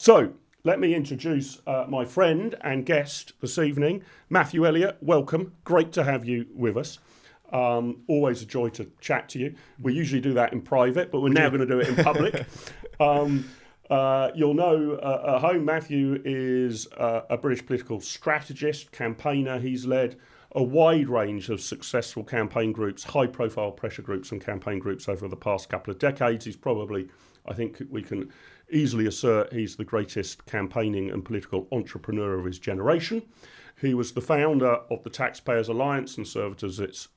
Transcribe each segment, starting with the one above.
So, let me introduce my friend and guest this evening, Matthew Elliott. Welcome. Great to have you with us. Always a joy to chat to you. We usually do that in private, but we're now going to do it in public. You'll know at home, Matthew is a British political strategist, campaigner. He's led a wide range of successful campaign groups, high-profile pressure groups and campaign groups over the past couple of decades. He's probably, I think we can easily assert, he's the greatest campaigning and political entrepreneur of his generation. He was the founder of the TaxPayers Alliance and served as its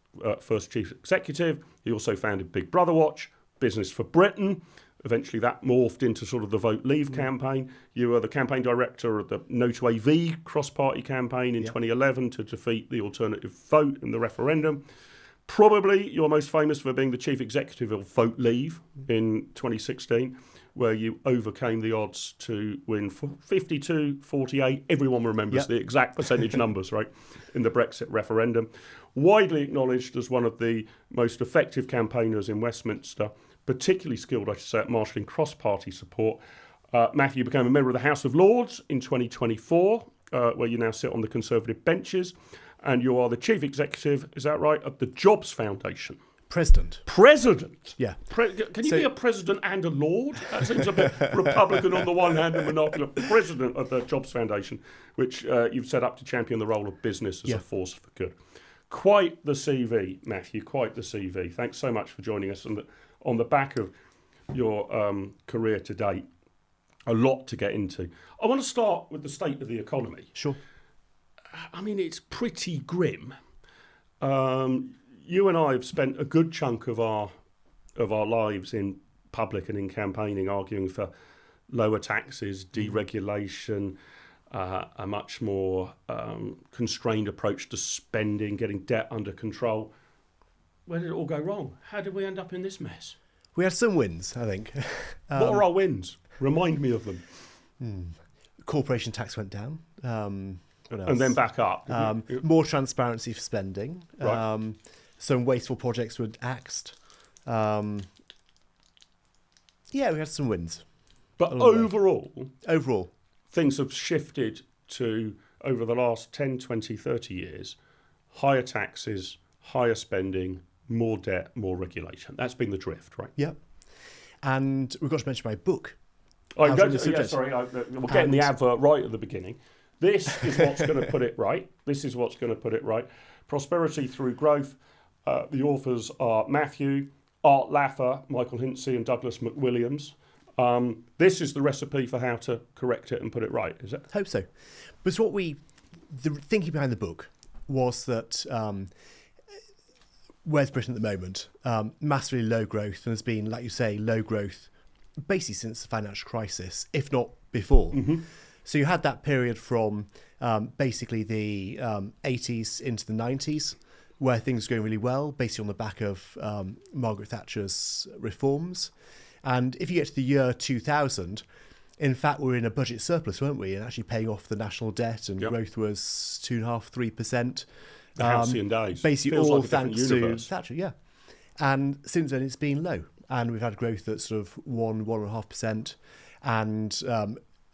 first chief executive. He also founded Big Brother Watch, Business for Britain. Eventually that morphed into sort of the Vote Leave campaign. You were the campaign director of the No to AV cross-party campaign in 2011 to defeat the alternative vote in the referendum. Probably you're most famous for being the chief executive of Vote Leave in 2016, where you overcame the odds to win 52-48. Everyone remembers the exact percentage numbers, right, in the Brexit referendum. Widely acknowledged as one of the most effective campaigners in Westminster, particularly skilled, I should say, at marshalling cross-party support. Matthew became a member of the House of Lords in 2024, where you now sit on the Conservative benches, and you are the chief executive, is that right, of the Jobs Foundation. President? Yeah. Can you be a president and a lord? That seems a bit Republican on the one hand and monocular. President of the Jobs Foundation, which you've set up to champion the role of business as a force for good. Quite the CV, Matthew, quite the CV. Thanks so much for joining us on the back of your career to date. A lot to get into. I want to start with the state of the economy. Sure. I mean, it's pretty grim. You and I have spent a good chunk of our lives in public and in campaigning arguing for lower taxes, deregulation, a much more constrained approach to spending, getting debt under control. Where did it all go wrong? How did we end up in this mess? We had some wins, I think. What are our wins? Remind me of them. Corporation tax went down. What else? And then back up. More transparency for spending. Right. Some wasteful projects were axed. We had some wins. But overall, things have shifted to, over the last 10, 20, 30 years, higher taxes, higher spending, more debt, more regulation. That's been the drift, right? Yep. And we've got to mention my book. We're getting the advert right at the beginning. This is what's going to put it right. Prosperity through growth. The authors are Matthew, Art Laffer, Michael Hintzey and Douglas McWilliams. This is the recipe for how to correct it and put it right, is it? Hope so. But the thinking behind the book was that where's Britain at the moment? Massively low growth, and has been, like you say, low growth basically since the financial crisis, if not before. Mm-hmm. So you had that period from basically the 80s into the 90s, where things were going really well, basically on the back of Margaret Thatcher's reforms. And if you get to the year 2000, in fact, we were in a budget surplus, weren't we? And actually paying off the national debt, and growth was 2.5%, 3%. The halcyon days. Basically all like thanks to Thatcher, And since then, it's been low. And we've had growth at sort of 1.5%, and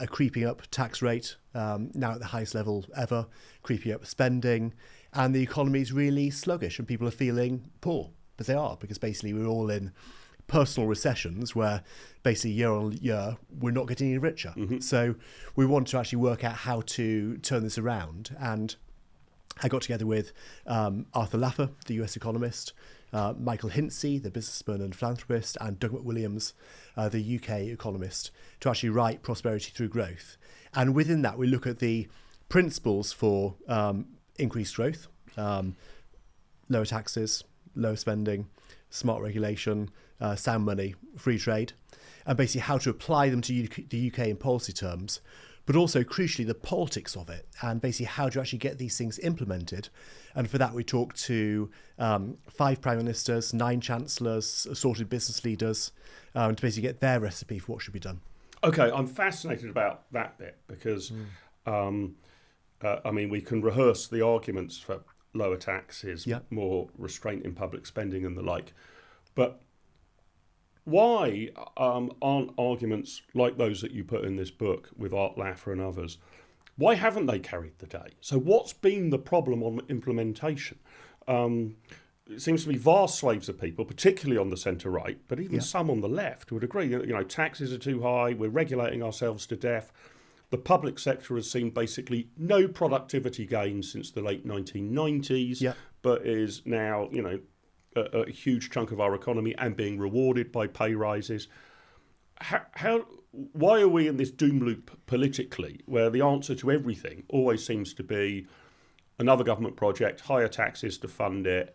a creeping up tax rate, now at the highest level ever, creeping up spending, and the economy is really sluggish and people are feeling poor. But they are, because basically we're all in personal recessions where basically year on year we're not getting any richer. Mm-hmm. So we want to actually work out how to turn this around. And I got together with Arthur Laffer, the US economist, Michael Hintzey, the businessman and philanthropist, and Doug McWilliams, the UK economist, to actually write Prosperity Through Growth. And within that, we look at the principles for increased growth, lower taxes, lower spending, smart regulation, sound money, free trade, and basically how to apply them to the UK in policy terms, but also crucially the politics of it, and basically how to actually get these things implemented. And for that, we talked to 5 prime ministers, 9 chancellors, assorted business leaders, to basically get their recipe for what should be done. Okay, I'm fascinated about that bit because, I mean, we can rehearse the arguments for lower taxes, more restraint in public spending and the like. But why aren't arguments like those that you put in this book with Art Laffer and others, why haven't they carried the day? So what's been the problem on implementation? It seems to be vast swathes of people, particularly on the centre-right, but even some on the left would agree. You know, taxes are too high, we're regulating ourselves to death. The public sector has seen basically no productivity gains since the late 1990s, but is now, you know, a huge chunk of our economy and being rewarded by pay rises. Why are we in this doom loop politically, where the answer to everything always seems to be another government project, higher taxes to fund it,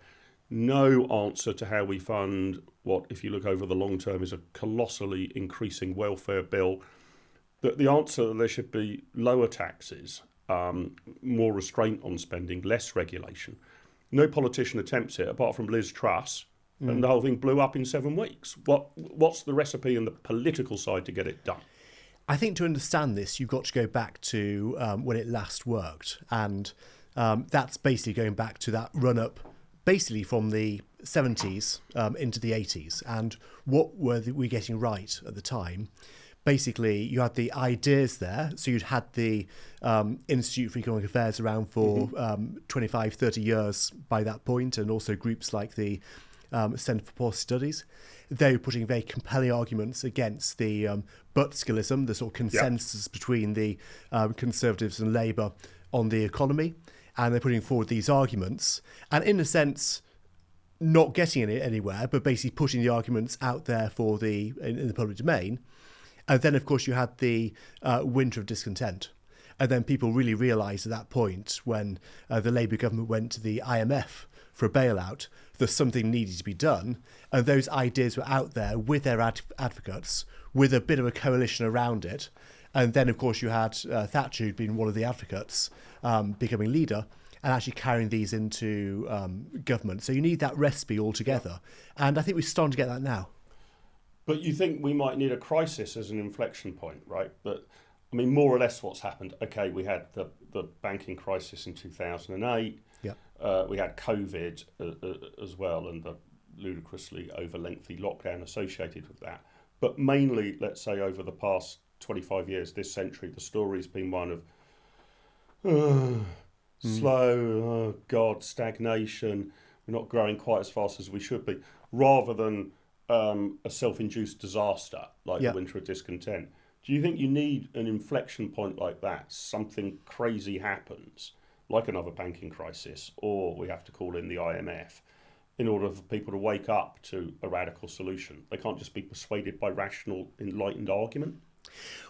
no answer to how we fund what, if you look over the long term, is a colossally increasing welfare bill? The answer that there should be lower taxes, more restraint on spending, less regulation. No politician attempts it apart from Liz Truss, and the whole thing blew up in 7 weeks. What's the recipe on the political side to get it done? I think to understand this, you've got to go back to when it last worked. And that's basically going back to that run-up, basically from the 70s into the 80s. And what were we getting right at the time? Basically, you had the ideas there. So you'd had the Institute for Economic Affairs around for 25, 30 years by that point, and also groups like the Centre for Policy Studies. They were putting very compelling arguments against the Butskillism, the sort of consensus between the Conservatives and Labour on the economy. And they're putting forward these arguments. And in a sense, not getting anywhere, but basically putting the arguments out there for in the public domain. And then, of course, you had the winter of discontent. And then people really realised at that point, when the Labour government went to the IMF for a bailout, that something needed to be done. And those ideas were out there with their advocates, with a bit of a coalition around it. And then, of course, you had Thatcher, who'd been one of the advocates, becoming leader, and actually carrying these into government. So you need that recipe altogether. And I think we're starting to get that now. But you think we might need a crisis as an inflection point, right? But I mean, more or less what's happened. Okay, we had the banking crisis in 2008. We had COVID as well, and the ludicrously over lengthy lockdown associated with that. But mainly, let's say, over the past 25 years, this century, the story's been one of slow, stagnation. We're not growing quite as fast as we should be, rather than a self-induced disaster like the winter of discontent. Do you think you need an inflection point like that? Something crazy happens, like another banking crisis, or we have to call in the IMF, in order for people to wake up to a radical solution? They can't just be persuaded by rational, enlightened argument?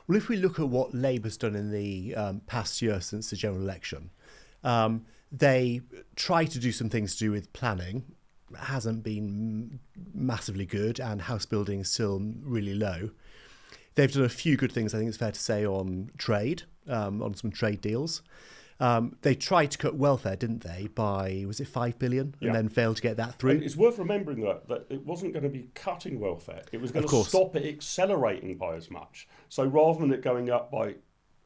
Well, if we look at what Labour's done in the past year since the general election, they try to do some things to do with planning. Hasn't been massively good, and house building is still really low. They've done a few good things, I think it's fair to say, on trade, on some trade deals. They tried to cut welfare, didn't they, by, was it 5 billion, and then failed to get that through? And it's worth remembering that it wasn't going to be cutting welfare. It was going to stop it accelerating by as much. So rather than it going up by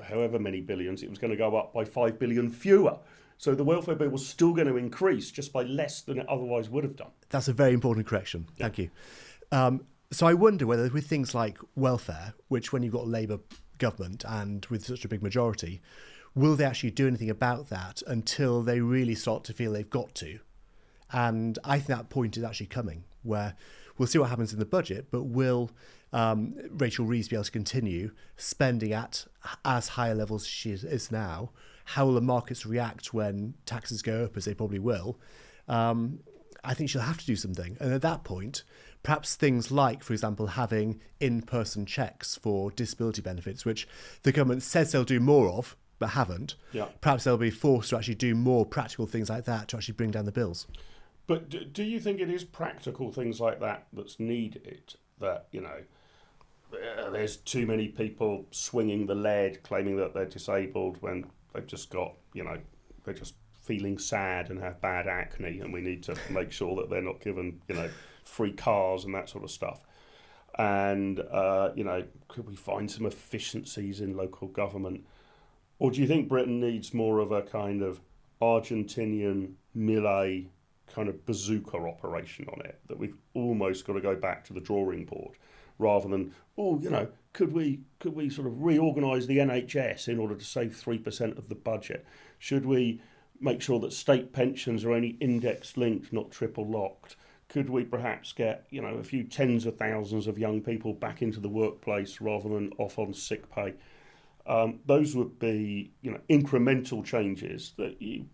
however many billions, it was going to go up by 5 billion fewer. So the welfare bill was still going to increase just by less than it otherwise would have done. That's a very important correction. Thank you. So I wonder whether with things like welfare, which when you've got a Labour government and with such a big majority, will they actually do anything about that until they really start to feel they've got to? And I think that point is actually coming, where we'll see what happens in the budget, but will Rachel Reeves be able to continue spending at as high a levels as she is now? How will the markets react when taxes go up, as they probably will? I think she'll have to do something. And at that point, perhaps things like, for example, having in-person checks for disability benefits, which the government says they'll do more of, but haven't. Perhaps they'll be forced to actually do more practical things like that to actually bring down the bills. But do you think it is practical things like that that's needed? That, you know, there's too many people swinging the lead, claiming that they're disabled when they've just got, you know, they're just feeling sad and have bad acne, and we need to make sure that they're not given, you know, free cars and that sort of stuff. And, you know, could we find some efficiencies in local government? Or do you think Britain needs more of a kind of Argentinian Millet kind of bazooka operation on it, that we've almost got to go back to the drawing board rather than, could we sort of reorganise the NHS in order to save 3% of the budget? Should we make sure that state pensions are only index linked, not triple locked? Could we perhaps get, a few tens of thousands of young people back into the workplace rather than off on sick pay? Those would be, incremental changes that you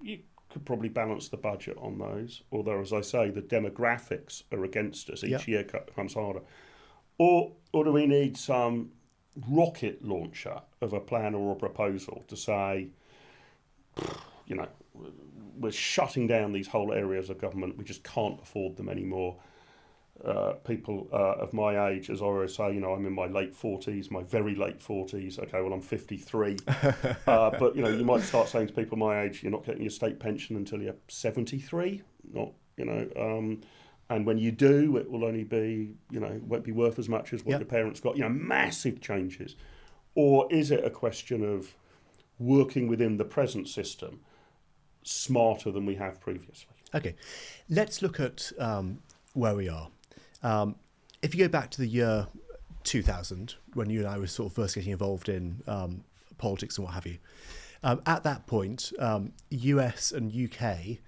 could probably balance the budget on those. Although, as I say, the demographics are against us. Each year comes harder. Or do we need some rocket launcher of a plan or a proposal to say, we're shutting down these whole areas of government. We just can't afford them anymore. People of my age, as I always say, I'm in my late 40s, my very late 40s. Okay, well, I'm 53. But, you might start saying to people my age, you're not getting your state pension until you're 73. And when you do, it will only be, won't be worth as much as what your parents got. Massive changes. Or is it a question of working within the present system smarter than we have previously? Okay, let's look at where we are. If you go back to the year 2000, when you and I were sort of first getting involved in politics and what have you, at that point, US and UK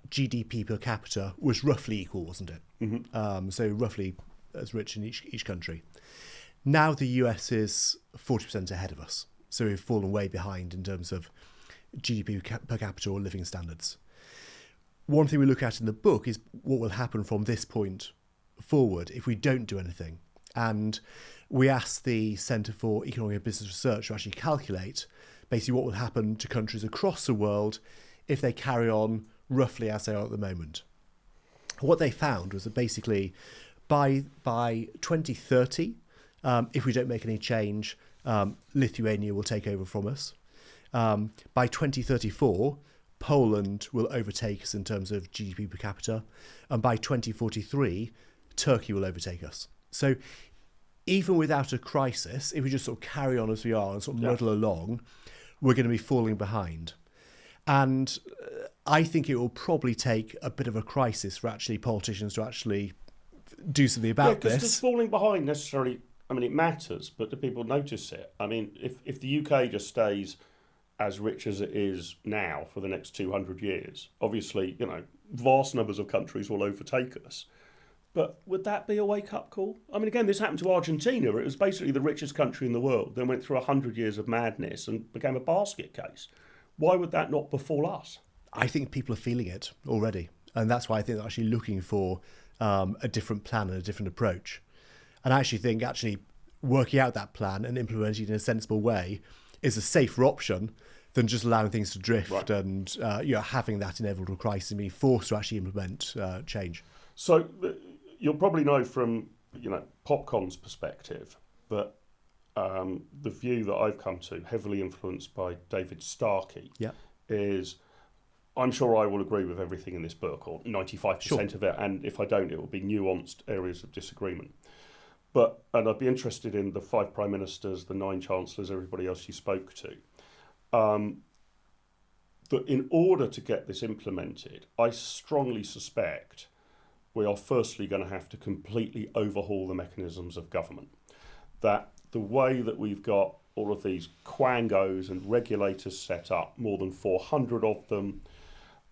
GDP per capita was roughly equal, wasn't it? Mm-hmm. So roughly as rich in each country. Now the US is 40% ahead of us. So we've fallen way behind in terms of GDP per capita or living standards. One thing we look at in the book is what will happen from this point forward if we don't do anything. And we asked the Centre for Economic and Business Research to actually calculate basically what will happen to countries across the world if they carry on roughly as they are at the moment. What they found was that basically by 2030, if we don't make any change, Lithuania will take over from us. By 2034, Poland will overtake us in terms of GDP per capita. And by 2043, Turkey will overtake us. So even without a crisis, if we just sort of carry on as we are and sort of muddle along, we're going to be falling behind. And I think it will probably take a bit of a crisis for actually politicians to actually do something about this. Because does falling behind necessarily, it matters, but do people notice it? If the UK just stays as rich as it is now for the next 200 years, obviously, vast numbers of countries will overtake us. But would that be a wake-up call? Again, this happened to Argentina. It was basically the richest country in the world, then went through 100 years of madness and became a basket case. Why would that not befall us? I think people are feeling it already. And that's why I think they're actually looking for a different plan and a different approach. And I actually think working out that plan and implementing it in a sensible way is a safer option than just allowing things to drift and having that inevitable crisis and being forced to actually implement change. So you'll probably know from Popcon's perspective that the view that I've come to, heavily influenced by David Starkey, is I'm sure I will agree with everything in this book, or 95% of it, and if I don't, it will be nuanced areas of disagreement. And I'd be interested in the 5 prime ministers, the 9 chancellors, everybody else you spoke to. That in order to get this implemented, I strongly suspect we are firstly going to have to completely overhaul the mechanisms of government. That the way that we've got all of these quangos and regulators set up, more than 400 of them,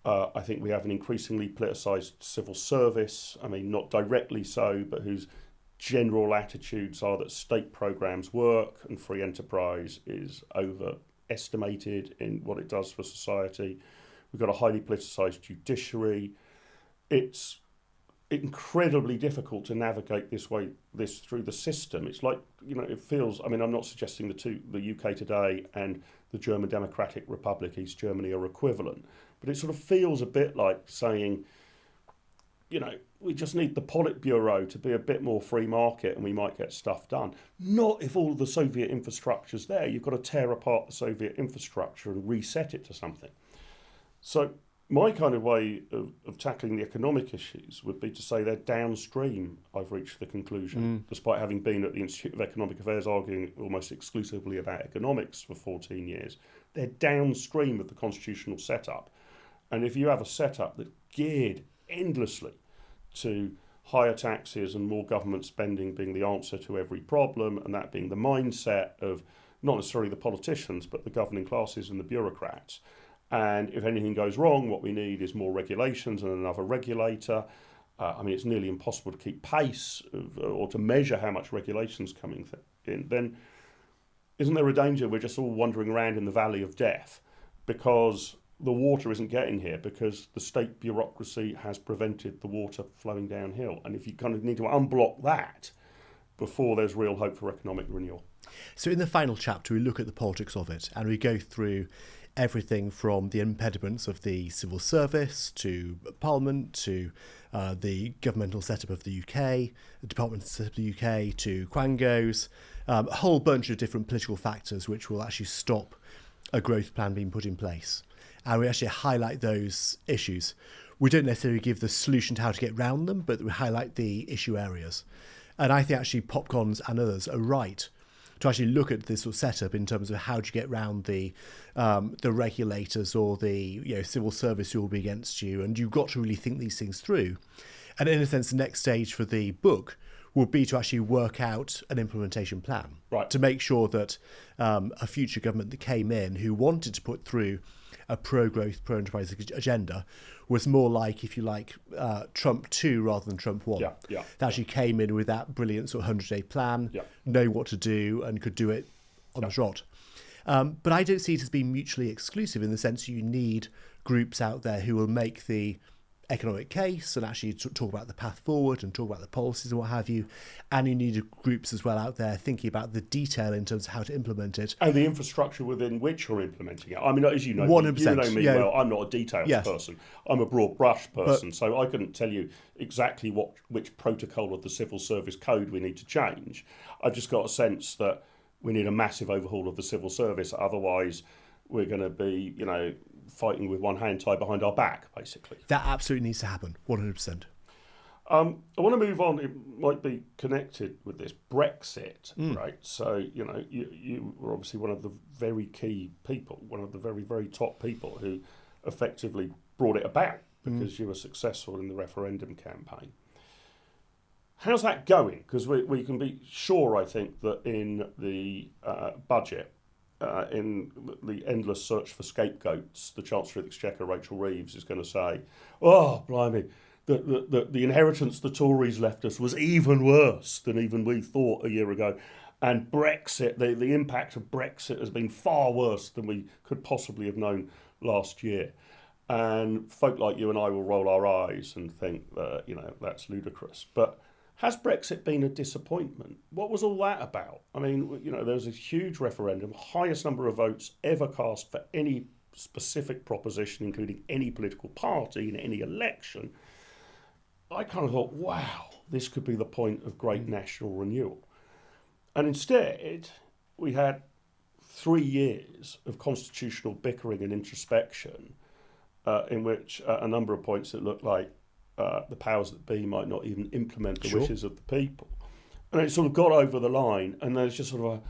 I think we have an increasingly politicised civil service, not directly so, but whose general attitudes are that state programmes work and free enterprise is overestimated in what it does for society. We've got a highly politicised judiciary. It's incredibly difficult to navigate this through the system. It's like, it feels, I'm not suggesting the UK today and the German Democratic Republic, East Germany, are equivalent, but it sort of feels a bit like saying, we just need the Politburo to be a bit more free market and we might get stuff done. Not if all of the Soviet infrastructure's there. You've got to tear apart the Soviet infrastructure and reset it to something. So my kind of way of tackling the economic issues would be to say they're downstream, I've reached the conclusion, despite having been at the Institute of Economic Affairs arguing almost exclusively about economics for 14 years. They're downstream of the constitutional setup. And if you have a setup that's geared endlessly to higher taxes and more government spending being the answer to every problem, and that being the mindset of not necessarily the politicians, but the governing classes and the bureaucrats. And if anything goes wrong, what we need is more regulations and another regulator. It's nearly impossible to keep pace or to measure how much regulation's coming in. Then isn't there a danger we're just all wandering around in the valley of death because the water isn't getting here because the state bureaucracy has prevented the water flowing downhill? And if you kind of need to unblock that before there's real hope for economic renewal. So in the final chapter, we look at the politics of it and we go through everything from the impediments of the civil service to Parliament to the governmental setup of the UK, the departmental setup of the UK to quangos, a whole bunch of different political factors which will actually stop a growth plan being put in place. And we actually highlight those issues. We don't necessarily give the solution to how to get round them, but we highlight the issue areas. And I think actually Popcons and others are right to actually look at this sort of setup in terms of how do you get round the regulators or the civil service who will be against you, and you've got to really think these things through. And in a sense, the next stage for the book would be to actually work out an implementation plan, right, to make sure that a future government that came in who wanted to put through a pro-growth, pro-enterprise agenda was more like, if you like, Trump 2 rather than Trump 1. That actually came in with that brilliant sort of 100-day plan, know what to do and could do it on the trot. But I don't see it as being mutually exclusive in the sense you need groups out there who will make the economic case and actually talk about the path forward and talk about the policies and what have you. And you need groups as well out there thinking about the detail in terms of how to implement it. And the infrastructure within which you're implementing it. I mean, as you know, 100%, you know me well, I'm not a details person. I'm a broad brush person, so I couldn't tell you exactly which protocol of the civil service code we need to change. I've just got a sense that we need a massive overhaul of the civil service, otherwise we're going to be, fighting with one hand tied behind our back, basically. That absolutely needs to happen, 100%. I want to move on. It might be connected with this Brexit, right? So, you were obviously one of the very key people, one of the very, very top people who effectively brought it about because you were successful in the referendum campaign. How's that going? Because we can be sure, I think, that in the budget, in the endless search for scapegoats, the Chancellor of the Exchequer, Rachel Reeves, is going to say, oh, blimey, the inheritance the Tories left us was even worse than even we thought a year ago. And Brexit, the impact of Brexit has been far worse than we could possibly have known last year. And folk like you and I will roll our eyes and think that, that's ludicrous. But has Brexit been a disappointment? What was all that about? I mean, there was a huge referendum, highest number of votes ever cast for any specific proposition, including any political party in any election. I kind of thought, wow, this could be the point of great national renewal. And instead, we had 3 years of constitutional bickering and introspection in which a number of points that looked like the powers that be might not even implement the wishes of the people. And it sort of got over the line, and there's just sort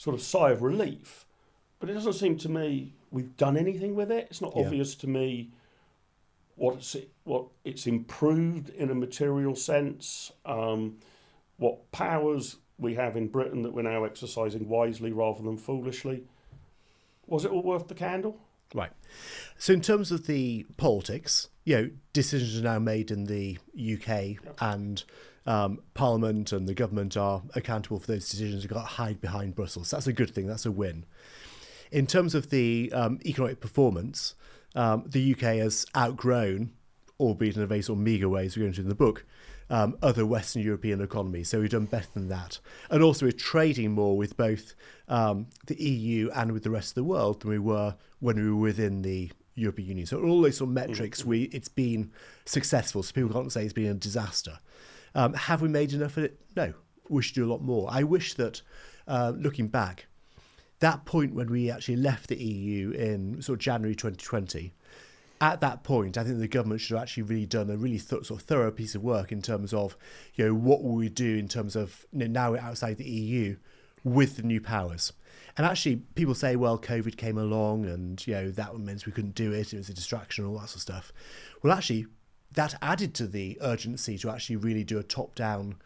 of a sigh of relief. But it doesn't seem to me we've done anything with it. It's not obvious to me what it's improved in a material sense, what powers we have in Britain that we're now exercising wisely rather than foolishly. Was it all worth the candle? Right. So in terms of the politics, decisions are now made in the UK and Parliament and the government are accountable for those decisions. You've got to hide behind Brussels. That's a good thing. That's a win. In terms of the economic performance, the UK has outgrown, albeit in a very sort of meagre way, as we go into in the book, other Western European economies. So we've done better than that. And also we're trading more with both the EU and with the rest of the world than we were when we were within the European Union. So all those sort of metrics, it's been successful. So people can't say it's been a disaster. Have we made enough of it? No. We should do a lot more. I wish that, looking back, that point when we actually left the EU in sort of January 2020, at that point, I think the government should have actually really done a really sort of thorough piece of work in terms of, what will we do in terms of now we're outside the EU with the new powers. And actually, people say, well, COVID came along and, that meant we couldn't do it. It was a distraction, all that sort of stuff. Well, actually, that added to the urgency to actually really do a top-down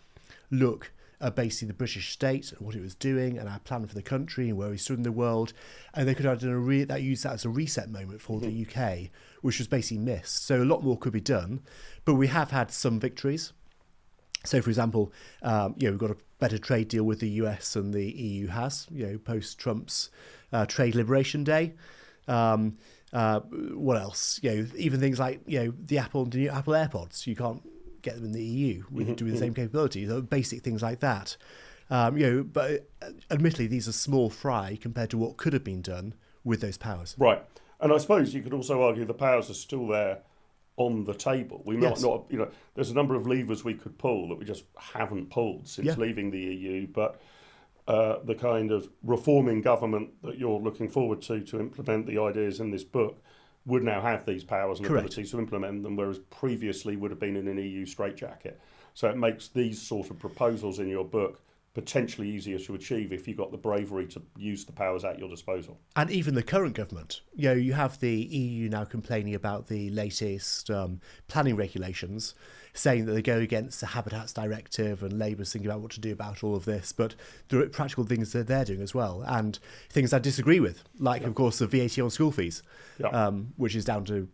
look at basically the British state and what it was doing and our plan for the country and where we stood in the world. And they could have done used that as a reset moment for the UK, which was basically missed. So a lot more could be done, but we have had some victories. So, for example, we've got a better trade deal with the US than the EU has, post Trump's Trade Liberation Day. What else? Even things like the new Apple AirPods. You can't get them in the EU with the same capability. So basic things like that. But admittedly, these are small fry compared to what could have been done with those powers. Right, and I suppose you could also argue the powers are still there on the table. We might not, there's a number of levers we could pull that we just haven't pulled since leaving the EU, but the kind of reforming government that you're looking forward to implement the ideas in this book would now have these powers and abilities to implement them, whereas previously would have been in an EU straitjacket. So it makes these sort of proposals in your book potentially easier to achieve if you've got the bravery to use the powers at your disposal. And even the current government. You have the EU now complaining about the latest planning regulations, saying that they go against the Habitats Directive, and Labour's thinking about what to do about all of this. But there are practical things that they're doing as well, and things I disagree with, like, of course, the VAT on school fees, which is down to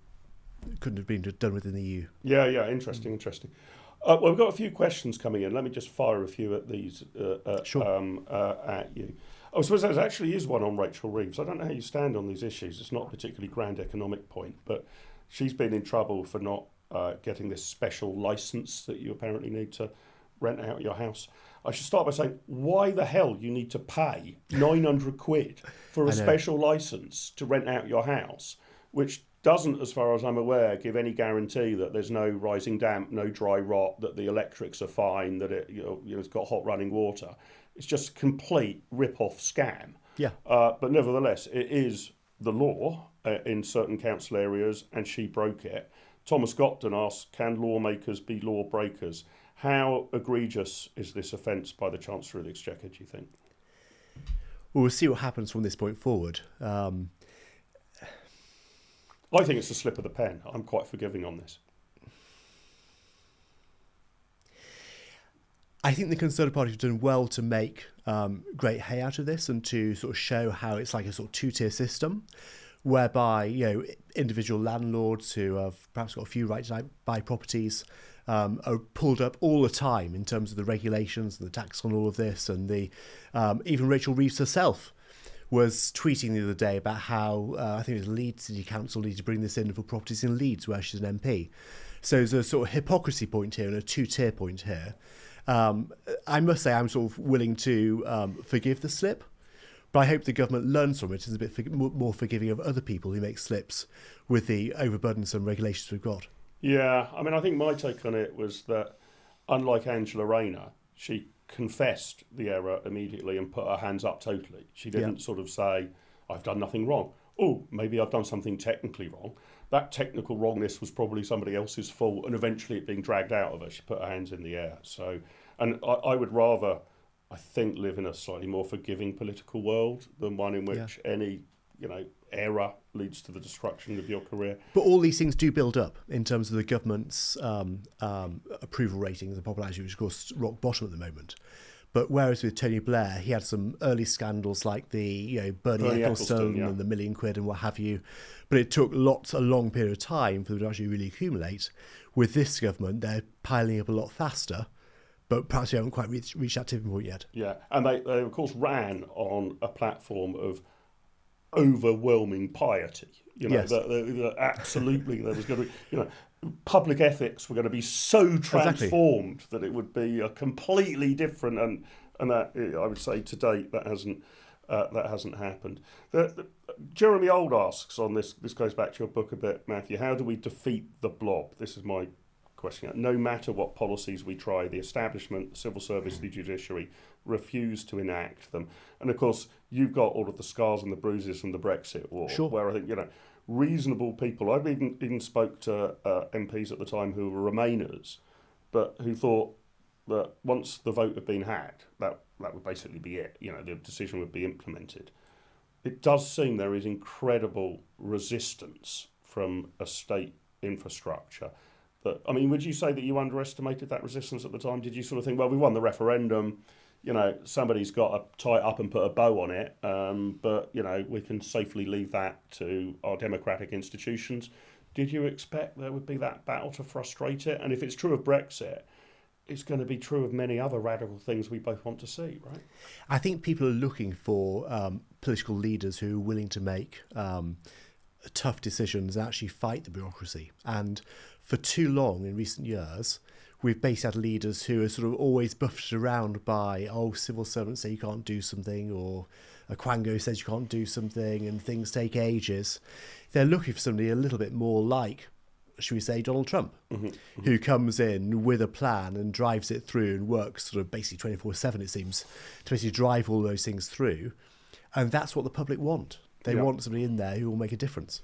couldn't have been done within the EU. Yeah, interesting. Well, we've got a few questions coming in. Let me just fire a few at these at you. I suppose there actually is one on Rachel Reeves. I don't know how you stand on these issues. It's not a particularly grand economic point, but she's been in trouble for not getting this special licence that you apparently need to rent out your house. I should start by saying, why the hell you need to pay 900 quid for a special licence to rent out your house, which doesn't, as far as I'm aware, give any guarantee that there's no rising damp, no dry rot, that the electrics are fine, that it's got hot running water. It's just a complete rip-off scam. Yeah. But nevertheless, it is the law in certain council areas, and she broke it. Thomas Gopton asks, can lawmakers be lawbreakers? How egregious is this offence by the Chancellor of the Exchequer, do you think? Well, we'll see what happens from this point forward. I think it's a slip of the pen. I'm quite forgiving on this. I think the Conservative Party have done well to make great hay out of this and to sort of show how it's like a sort of two-tier system, whereby individual landlords who have perhaps got a few rights to buy properties are pulled up all the time in terms of the regulations and the tax on all of this, and the even Rachel Reeves herself was tweeting the other day about how I think it was Leeds City Council need to bring this in for properties in Leeds where she's an MP. So there's a sort of hypocrisy point here and a two-tier point here. I must say I'm sort of willing to forgive the slip, but I hope the government learns from it and is a bit more forgiving of other people who make slips with the overburdensome regulations we've got. Yeah, I mean, I think my take on it was that, unlike Angela Rayner, she confessed the error immediately and put her hands up totally. She didn't sort of say, I've done nothing wrong. Oh, maybe I've done something technically wrong. That technical wrongness was probably somebody else's fault, and eventually it being dragged out of her. She put her hands in the air. So, and I would rather, I think, live in a slightly more forgiving political world than one in which any, error leads to the destruction of your career. But all these things do build up in terms of the government's approval ratings and popularity, which of course rock bottom at the moment. But whereas with Tony Blair, he had some early scandals like the Bernie Ecclestone and the £1 million and what have you. But it took a long period of time for them to actually really accumulate. With this government, they're piling up a lot faster, but perhaps we haven't quite reached that tipping point yet. Yeah, and they of course ran on a platform of overwhelming piety. Absolutely there was going to be, public ethics were going to be so transformed that it would be a completely different, and that, I would say, to date that hasn't happened. Jeremy Old asks on this goes back to your book a bit, Matthew, how do we defeat the blob? This is my question. No matter what policies we try, the establishment, the civil service, the judiciary refuse to enact them. And of course, you've got all of the scars and the bruises from the Brexit war, where I think, reasonable people, I've even spoke to MPs at the time who were Remainers, but who thought that once the vote had been had, that would basically be it. The decision would be implemented. It does seem there is incredible resistance from a state infrastructure I mean, would you say that you underestimated that resistance at the time? Did you sort of think, well, we won the referendum, somebody's got to tie it up and put a bow on it, but, we can safely leave that to our democratic institutions. Did you expect there would be that battle to frustrate it? And if it's true of Brexit, it's going to be true of many other radical things we both want to see, right? I think people are looking for political leaders who are willing to make tough decisions and actually fight the bureaucracy. And for too long in recent years, we've basically had leaders who are sort of always buffeted around by, civil servants say you can't do something, or a Quango says you can't do something, and things take ages. They're looking for somebody a little bit more like, should we say, Donald Trump, who comes in with a plan and drives it through and works sort of basically 24/7, it seems, to basically drive all those things through. And that's what the public want. They want somebody in there who will make a difference.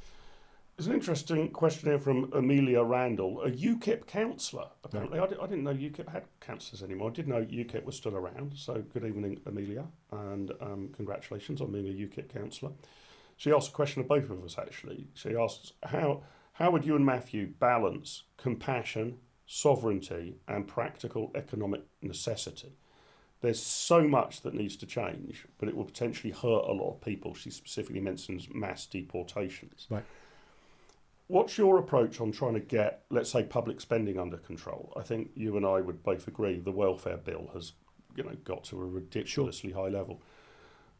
There's an interesting question here from Amelia Randall, a UKIP councillor, apparently. I didn't know UKIP had councillors anymore. I did know UKIP was still around. So good evening, Amelia, and congratulations on being a UKIP councillor. She asked a question of both of us, actually. She asks, how would you and Matthew balance compassion, sovereignty, and practical economic necessity? There's so much that needs to change, but it will potentially hurt a lot of people. She specifically mentions mass deportations. Right. What's your approach on trying to get, let's say, public spending under control? I think you and I would both agree the welfare bill has, got to a ridiculously high level.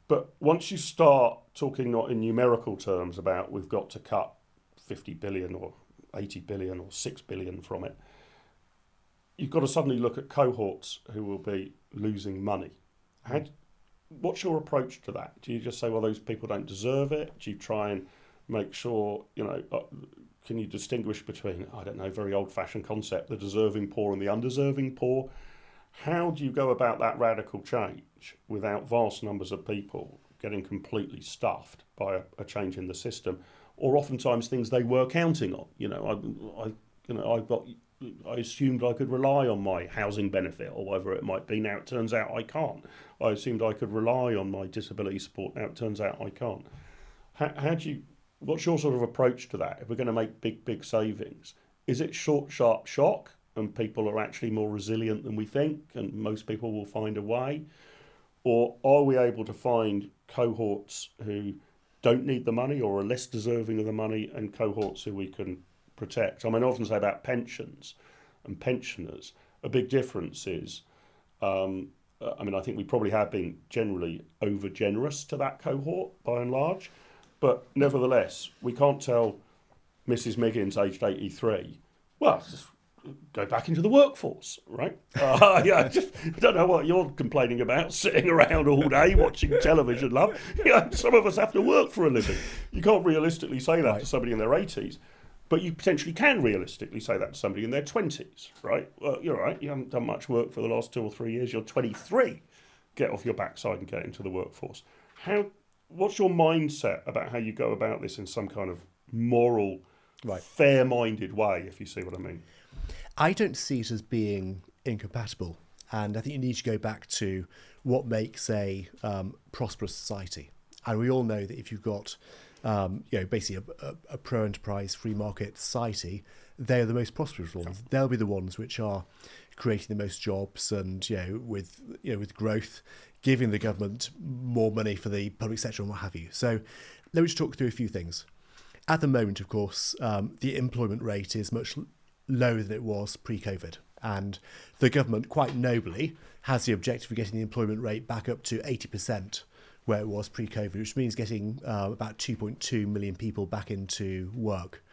But once you start talking not in numerical terms about we've got to cut 50 billion or 80 billion or 6 billion from it, you've got to suddenly look at cohorts who will be losing money. What's your approach to that? Do you just say, well, those people don't deserve it? Do you try and make sure, can you distinguish between, I don't know, very old-fashioned concept, the deserving poor and the undeserving poor? How do you go about that radical change without vast numbers of people getting completely stuffed by a change in the system, or oftentimes things they were counting on? I assumed I could rely on my housing benefit or whatever it might be. Now it turns out I can't. I assumed I could rely on my disability support. Now it turns out I can't. What's your sort of approach to that? If we're going to make big savings, is it short, sharp shock and people are actually more resilient than we think and most people will find a way? Or are we able to find cohorts who don't need the money or are less deserving of the money and cohorts who we can protect? I mean, I often say about pensions and pensioners, a big difference is, I think we probably have been generally over generous to that cohort by and large. But nevertheless, we can't tell Mrs. Miggins, aged 83, well, just go back into the workforce, right? I don't know what you're complaining about, sitting around all day watching television, love. Some of us have to work for a living. You can't realistically say that to somebody in their 80s, but you potentially can realistically say that to somebody in their 20s, right? Well, you're right, you haven't done much work for the last 2 or 3 years, you're 23. Get off your backside and get into the workforce. What's your mindset about how you go about this in some kind of moral, fair-minded way, if you see what I mean? I don't see it as being incompatible. And I think you need to go back to what makes a prosperous society. And we all know that if you've got, basically a pro-enterprise, free market society, they're the most prosperous ones. They'll be the ones which are creating the most jobs and, with growth, giving the government more money for the public sector and what have you. So let me just talk through a few things. At the moment, of course, the employment rate is much lower than it was pre-COVID. And the government, quite nobly, has the objective of getting the employment rate back up to 80% where it was pre-COVID, which means getting about 2.2 million people back into work.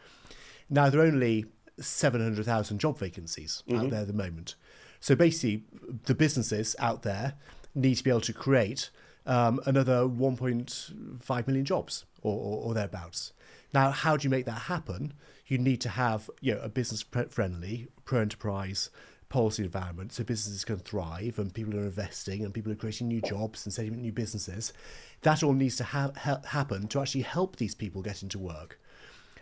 Now, there are only 700,000 job vacancies out there at the moment. So basically, the businesses out there need to be able to create another 1.5 million jobs or thereabouts. Now, how do you make that happen? You need to have a business-friendly, pro-enterprise policy environment so businesses can thrive and people are investing and people are creating new jobs and setting up new businesses. That all needs to happen to actually help these people get into work.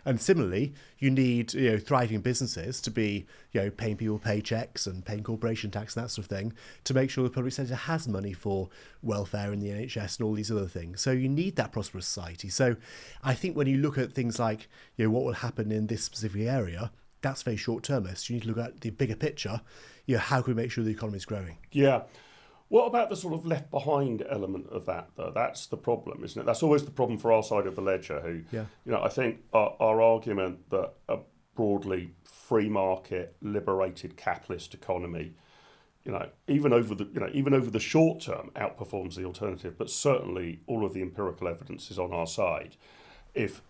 And similarly, you need thriving businesses to be paying people paychecks and paying corporation tax and that sort of thing to make sure the public sector has money for welfare and the NHS and all these other things. So you need that prosperous society. So I think when you look at things like what will happen in this specific area, that's very short-termist. You need to look at the bigger picture. How can we make sure the economy is growing? Yeah. What about the sort of left behind element of that, though? That's the problem, isn't it? That's always the problem for our side of the ledger. I think our argument that a broadly free market, liberated capitalist economy, even over the short term, outperforms the alternative. But certainly, all of the empirical evidence is on our side. If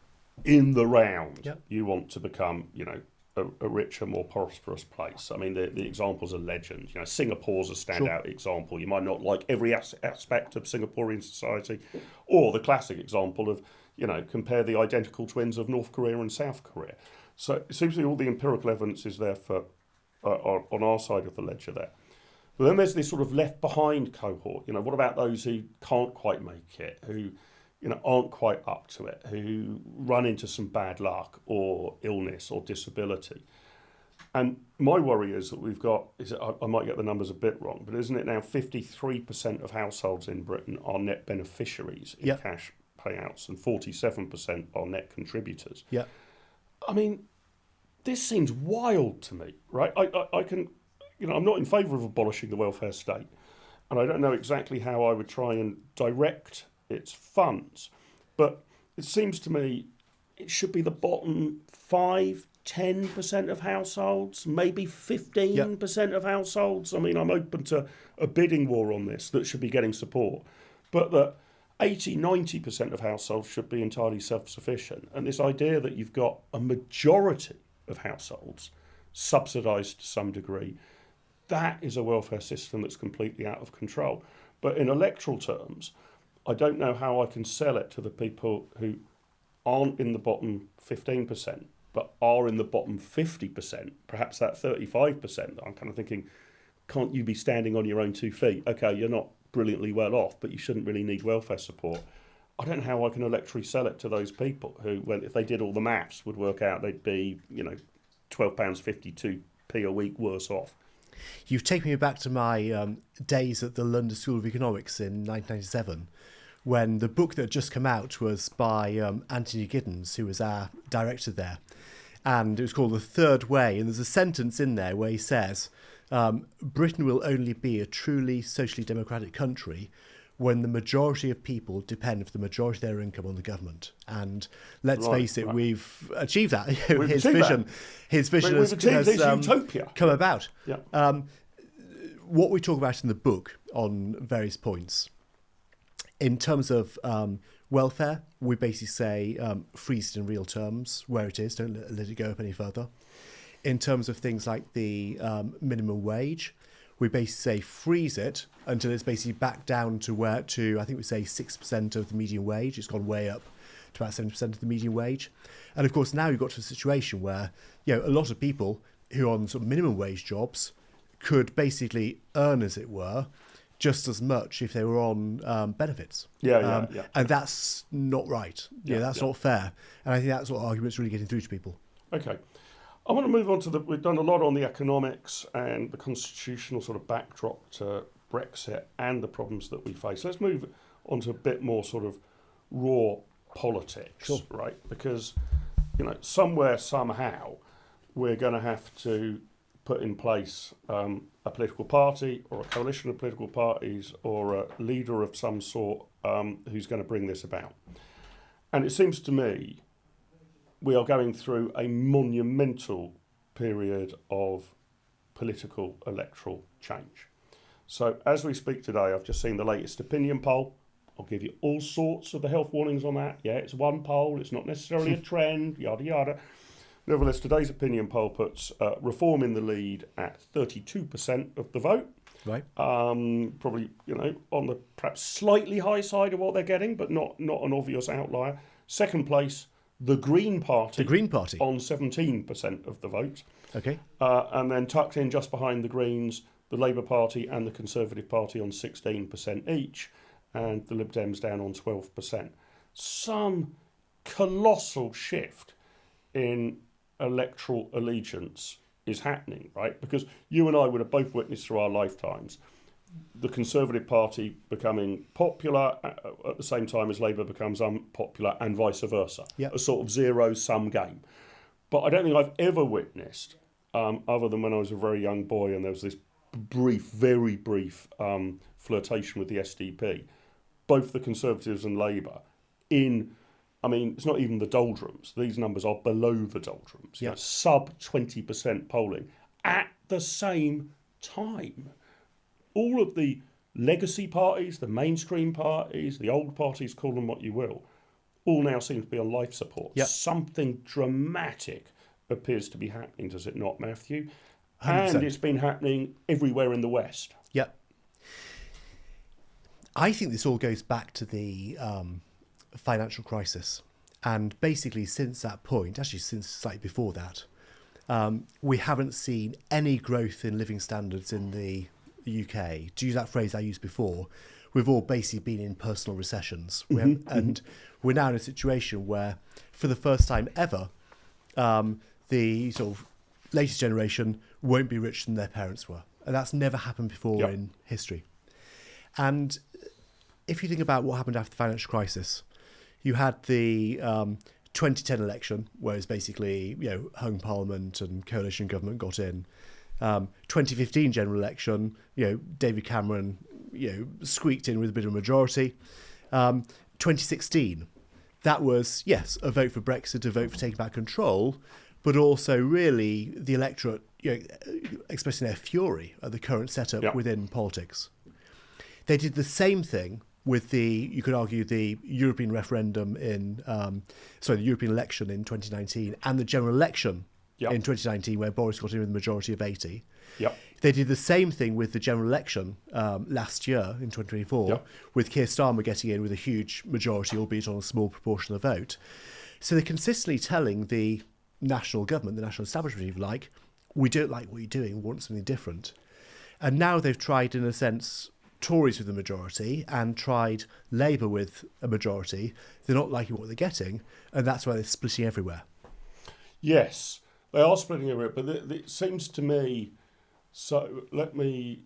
in the round you want to become, a richer, more prosperous place. I mean, the examples are legend. Singapore's a standout example. You might not like every aspect of Singaporean society, or the classic example of, compare the identical twins of North Korea and South Korea. So it seems to me all the empirical evidence is there for on our side of the ledger there. But then there's this sort of left behind cohort. What about those who can't quite make it, who aren't quite up to it, who run into some bad luck or illness or disability? And my worry is that I might get the numbers a bit wrong, but isn't it now 53% of households in Britain are net beneficiaries in cash payouts and 47% are net contributors? Yeah. I mean, this seems wild to me, right? I can, I'm not in favour of abolishing the welfare state, and I don't know exactly how I would try and direct its funds, but it seems to me it should be the bottom 5-10% of households, maybe 15% of households. I mean, I'm open to a bidding war on this that should be getting support, but that 80-90% of households should be entirely self-sufficient. And this idea that you've got a majority of households subsidised to some degree, that is a welfare system that's completely out of control. But in electoral terms, I don't know how I can sell it to the people who aren't in the bottom 15%, but are in the bottom 50%, perhaps that 35%. I'm kind of thinking, can't you be standing on your own 2 feet? Okay, you're not brilliantly well off, but you shouldn't really need welfare support. I don't know how I can electorally sell it to those people who, well, if they did all the maths, would work out they'd be, £12.52p a week worse off. You've taken me back to my days at the London School of Economics in 1997, when the book that had just come out was by Anthony Giddens, who was our director there. And it was called The Third Way. And there's a sentence in there where he says, Britain will only be a truly socially democratic country when the majority of people depend for the majority of their income on the government. And let's face it, we've achieved that. His vision has utopia. Come about. Yeah. What we talk about in the book on various points, in terms of welfare, we basically say freeze it in real terms where it is, don't let it go up any further. In terms of things like the minimum wage, we basically say freeze it until it's basically back down to I think we say 6% of the median wage. It's gone way up to about 70% of the median wage. And of course, now you've got to a situation where, a lot of people who are on sort of minimum wage jobs could basically earn, as it were, just as much if they were on benefits. Yeah. And that's not right. That's not fair. And I think that's what argument's really getting through to people. Okay. I want to move on to we've done a lot on the economics and the constitutional sort of backdrop to Brexit and the problems that we face. Let's move on to a bit more sort of raw politics, right? Because, somewhere, somehow, we're going to have to put in place a political party or a coalition of political parties or a leader of some sort who's going to bring this about. And it seems to me we are going through a monumental period of political electoral change. So as we speak today, I've just seen the latest opinion poll. I'll give you all sorts of the health warnings on that. Yeah, it's one poll. It's not necessarily a trend, yada, yada. Nevertheless, today's opinion poll puts Reform in the lead at 32% of the vote. Right. Probably, on the perhaps slightly high side of what they're getting, but not an obvious outlier. Second place, the Green Party. The Green Party. On 17% of the vote. Okay. And then tucked in just behind the Greens, the Labour Party and the Conservative Party on 16% each, and the Lib Dems down on 12%. Some colossal shift in electoral allegiance is happening, right? Because you and I would have both witnessed through our lifetimes the Conservative Party becoming popular at the same time as Labour becomes unpopular, and vice versa. Yep. A sort of zero-sum game. But I don't think I've ever witnessed, other than when I was a very young boy and there was this very brief flirtation with the SDP, both the Conservatives and Labour it's not even the doldrums. These numbers are below the doldrums. Yep. Sub 20% polling at the same time. All of the legacy parties, the mainstream parties, the old parties, call them what you will, all now seem to be on life support. Yep. Something dramatic appears to be happening, does it not, Matthew? 100%. And it's been happening everywhere in the West. Yep. I think this all goes back to the financial crisis. And basically since that point, actually since slightly before that, we haven't seen any growth in living standards in the UK. To use that phrase I used before, we've all basically been in personal recessions. And we're now in a situation where, for the first time ever, the sort of latest generation won't be richer than their parents were. And that's never happened before in history. And if you think about what happened after the financial crisis, you had the 2010 election, where it's basically, hung parliament and coalition government got in. 2015 general election, David Cameron, squeaked in with a bit of a majority. 2016, that was, yes, a vote for Brexit, a vote for taking back control, but also really the electorate expressing their fury at the current setup within politics. They did the same thing with you could argue, the European referendum the European election in 2019 and the general election in 2019, where Boris got in with a majority of 80. Yep. They did the same thing with the general election last year in 2024, with Keir Starmer getting in with a huge majority, albeit on a small proportion of the vote. So they're consistently telling the national government, the national establishment, if you like, we don't like what you're doing, we want something different. And now they've tried, in a sense, Tories with a majority and tried Labour with a majority. They're not liking what they're getting, and that's why they're splitting everywhere. Yes, they are splitting everywhere, but it seems to me, so let me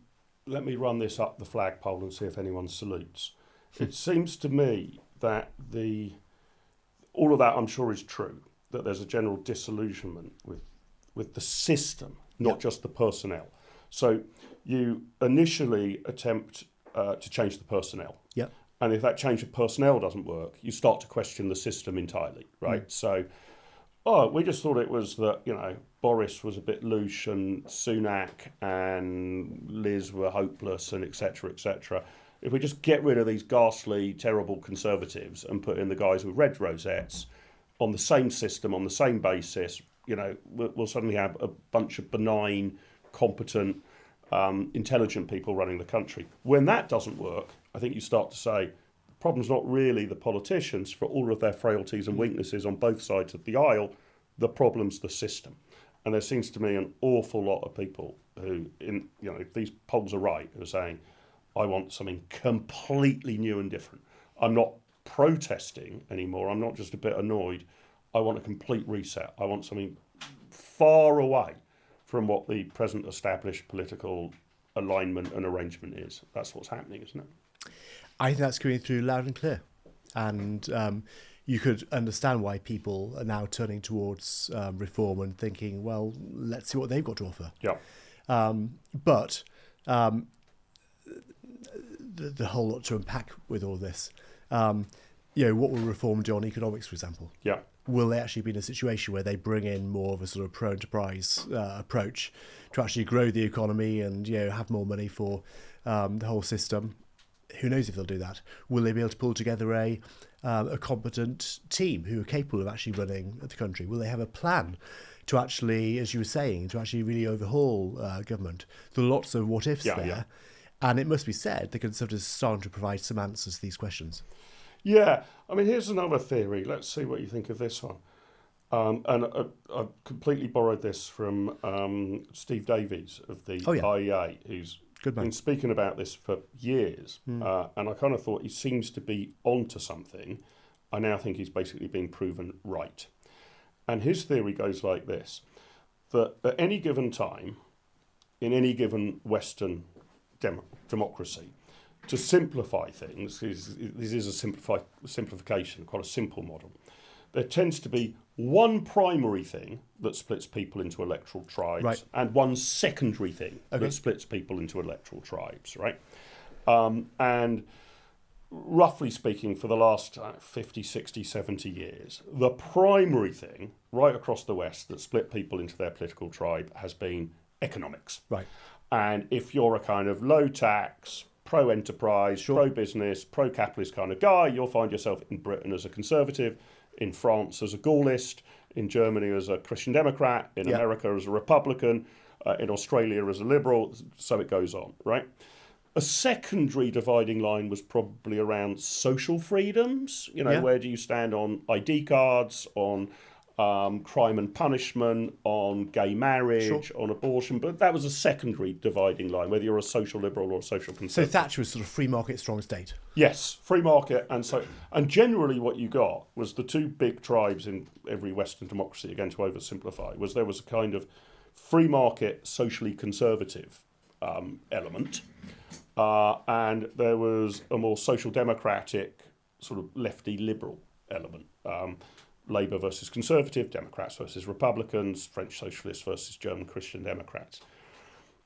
run this up the flagpole and see if anyone salutes. It seems to me that all of that, I'm sure, is true, that there's a general disillusionment with the system, not just the personnel. So you initially attempt to change the personnel. Yep. And if that change of personnel doesn't work, you start to question the system entirely, right? So, we just thought it was that, Boris was a bit loose and Sunak and Liz were hopeless and et cetera, et cetera. If we just get rid of these ghastly, terrible Conservatives and put in the guys with red rosettes on the same system, on the same basis, we'll suddenly have a bunch of benign, competent, intelligent people running the country. When that doesn't work, I think you start to say, the problem's not really the politicians for all of their frailties and weaknesses on both sides of the aisle. The problem's the system. And there seems to me an awful lot of people who, if these polls are right, who are saying, I want something completely new and different. I'm not protesting anymore. I'm not just a bit annoyed. I want a complete reset. I want something far away from what the present established political alignment and arrangement is. That's what's happening, isn't it? I think that's coming through loud and clear. And you could understand why people are now turning towards reform and thinking, well, let's see what they've got to offer. Yeah. But the whole lot to unpack with all this. What will reform do on economics, for example? Yeah. Will they actually be in a situation where they bring in more of a sort of pro-enterprise approach to actually grow the economy and have more money for the whole system? Who knows if they'll do that? Will they be able to pull together a competent team who are capable of actually running the country? Will they have a plan to actually, as you were saying, to actually really overhaul government? There are lots of what-ifs there. Yeah. And it must be said, the Conservatives are starting to provide some answers to these questions. Yeah, I mean, here's another theory. Let's see what you think of this one. And I've completely borrowed this from Steve Davies of the IEA, who's been speaking about this for years. And I kind of thought he seems to be onto something. I now think he's basically being proven right. And his theory goes like this, that at any given time, in any given Western democracy, to simplify things, this is a simplification, quite a simple model, there tends to be one primary thing that splits people into electoral tribes and one secondary thing that splits people into electoral tribes, right? And roughly speaking, for the last 50, 60, 70 years, the primary thing right across the West that split people into their political tribe has been economics. Right. And if you're a kind of low tax, pro-enterprise, pro-business, pro-capitalist kind of guy, you'll find yourself in Britain as a conservative, in France as a Gaullist, in Germany as a Christian Democrat, in America as a Republican, in Australia as a liberal, so it goes on, right? A secondary dividing line was probably around social freedoms. Where do you stand on ID cards, on crime and punishment, on gay marriage, on abortion? But that was a secondary dividing line, whether you're a social liberal or a social conservative. So Thatcher was sort of free market, strong state. Yes, free market, and generally what you got was the two big tribes in every Western democracy. Again, to oversimplify, was there was a kind of free market, socially conservative element. And there was a more social democratic, sort of lefty liberal element. Labour versus Conservative, Democrats versus Republicans, French Socialists versus German Christian Democrats.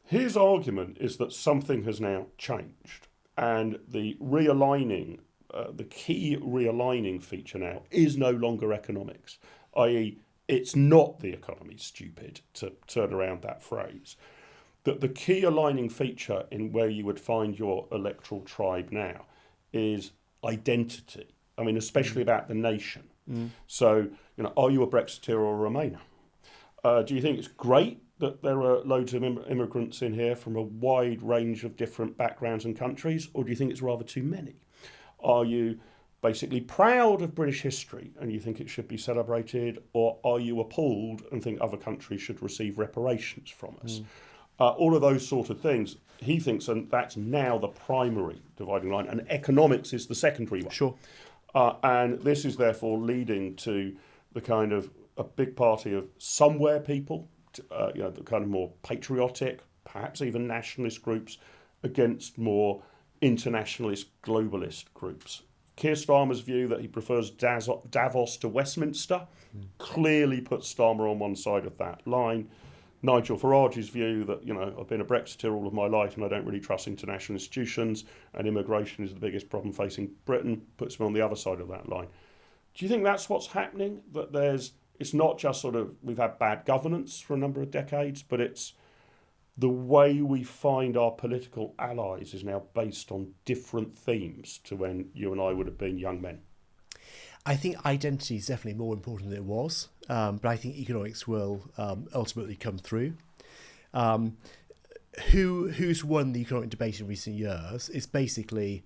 His argument is that something has now changed, and the realigning, the key realigning feature now is no longer economics, i.e. it's not the economy, stupid, to turn around that phrase. That the key aligning feature in where you would find your electoral tribe now is identity. I mean, especially about the nation. So, are you a Brexiteer or a Remainer? Do you think it's great that there are loads of immigrants in here from a wide range of different backgrounds and countries, or do you think it's rather too many? Are you basically proud of British history and you think it should be celebrated, or are you appalled and think other countries should receive reparations from us? All of those sort of things, he thinks, and that's now the primary dividing line, and economics is the secondary one. Sure. And this is therefore leading to the kind of a big party of somewhere people, the kind of more patriotic, perhaps even nationalist groups, against more internationalist, globalist groups. Keir Starmer's view that he prefers Davos to Westminster clearly puts Starmer on one side of that line. Nigel Farage's view that, I've been a Brexiteer all of my life and I don't really trust international institutions and immigration is the biggest problem facing Britain, puts me on the other side of that line. Do you think that's what's happening? That it's not just sort of we've had bad governance for a number of decades, but it's the way we find our political allies is now based on different themes to when you and I would have been young men? I think identity is definitely more important than it was, but I think economics will ultimately come through. Who's won the economic debate in recent years is basically,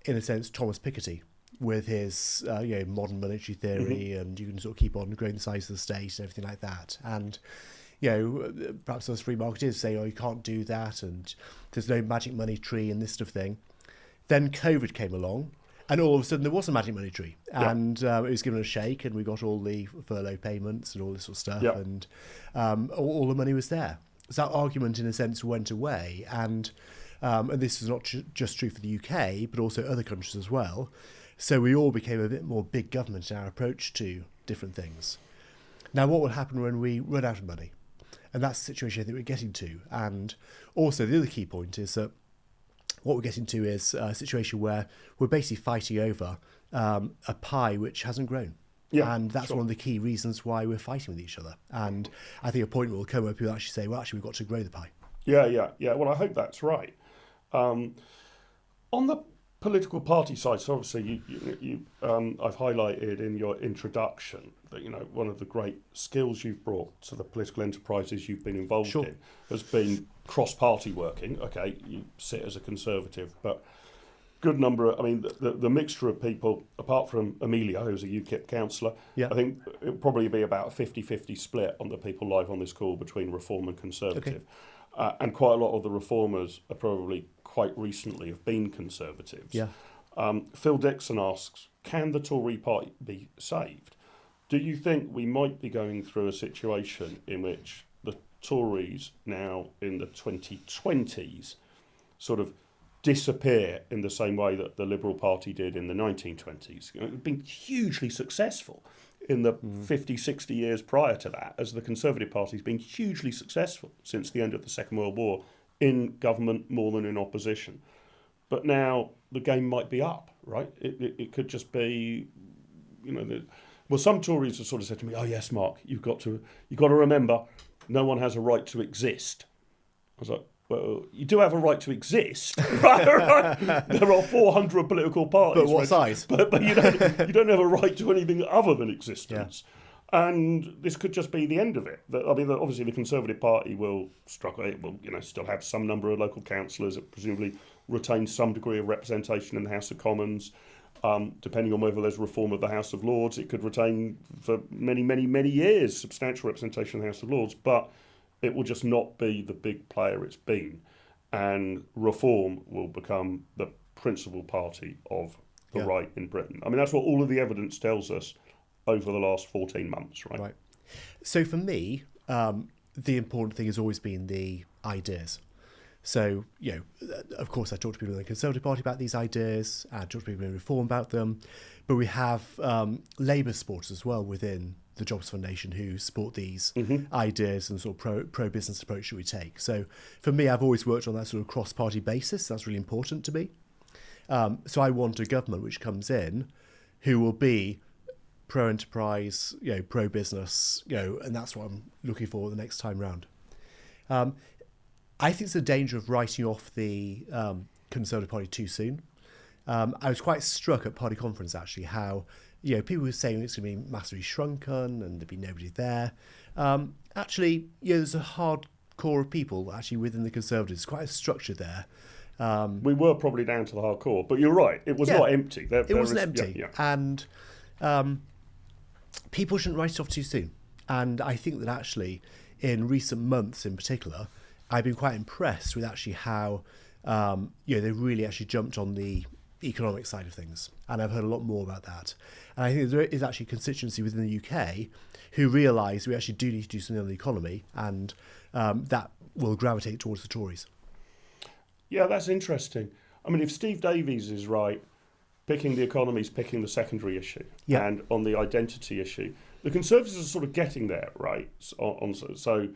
in a sense, Thomas Piketty with his modern monetary theory, and you can sort of keep on growing the size of the state and everything like that. And perhaps those free marketers say, you can't do that, and there's no magic money tree and this sort of thing. Then COVID came along. And all of a sudden there was a magic money tree, and it was given a shake, and we got all the furlough payments and all this sort of stuff, and all the money was there. So that argument, in a sense, went away, and this is not just true for the UK, but also other countries as well. So we all became a bit more big government in our approach to different things. Now, what will happen when we run out of money? And that's the situation I think we're getting to. And also the other key point is that what we're getting to is a situation where we're basically fighting over a pie which hasn't grown. Yeah, and that's one of the key reasons why we're fighting with each other. And I think a point will come where people actually say, well, actually, we've got to grow the pie. Yeah. Well, I hope that's right. On the political party side, so obviously I've highlighted in your introduction that, one of the great skills you've brought to the political enterprises you've been involved in has been cross-party working. Okay, you sit as a Conservative, but good number of, the mixture of people, apart from Amelia, who's a UKIP councillor, I think it'll probably be about a 50-50 split on the people live on this call between Reform and Conservative. And quite a lot of the Reformers are probably quite recently have been Conservatives. Phil Dixon asks, can the Tory party be saved? Do you think we might be going through a situation in which the Tories now in the 2020s sort of disappear in the same way that the Liberal Party did in the 1920s? It's been hugely successful in the 50, 60 years prior to that, as the Conservative Party's been hugely successful since the end of the Second World War in government more than in opposition. But now the game might be up, right? It could just be, well, some Tories have sort of said to me, "Oh yes, Mark, you've got to remember, no one has a right to exist." I was like, well, you do have a right to exist, right? There are 400 political parties. But what size? But you don't have a right to anything other than existence. Yeah. And this could just be the end of it. Obviously the Conservative Party will struggle. It will, still have some number of local councillors. It presumably retains some degree of representation in the House of Commons. Depending on whether there's reform of the House of Lords, it could retain for many, many, many years substantial representation in the House of Lords. But it will just not be the big player it's been, and Reform will become the principal party of the right in Britain. I mean, that's what all of the evidence tells us over the last 14 months, right? Right. So for me, the important thing has always been the ideas. So, of course, I talk to people in the Conservative Party about these ideas, I talk to people in Reform about them, but we have Labour supporters as well within the Jobs Foundation who support these ideas and sort of pro-business approach that we take. So for me, I've always worked on that sort of cross-party basis. That's really important to me. So I want a government which comes in who will be pro-enterprise, pro-business, and that's what I'm looking for the next time round. I think it's a danger of writing off the Conservative Party too soon. I was quite struck at party conference, actually, how people were saying it's going to be massively shrunken and there'd be nobody there. Actually, there's a hard core of people actually within the Conservatives, quite a structure there. We were probably down to the hardcore, but you're right, it was not empty. It wasn't empty. And people shouldn't write it off too soon. And I think that actually, in recent months in particular, I've been quite impressed with actually how they really actually jumped on the economic side of things, and I've heard a lot more about that. And I think there is actually a constituency within the UK who realise we actually do need to do something on the economy, and that will gravitate towards the Tories. Yeah, that's interesting. I mean, if Steve Davies is right, picking the economy is picking the secondary issue, and on the identity issue, the Conservatives are sort of getting there, right? So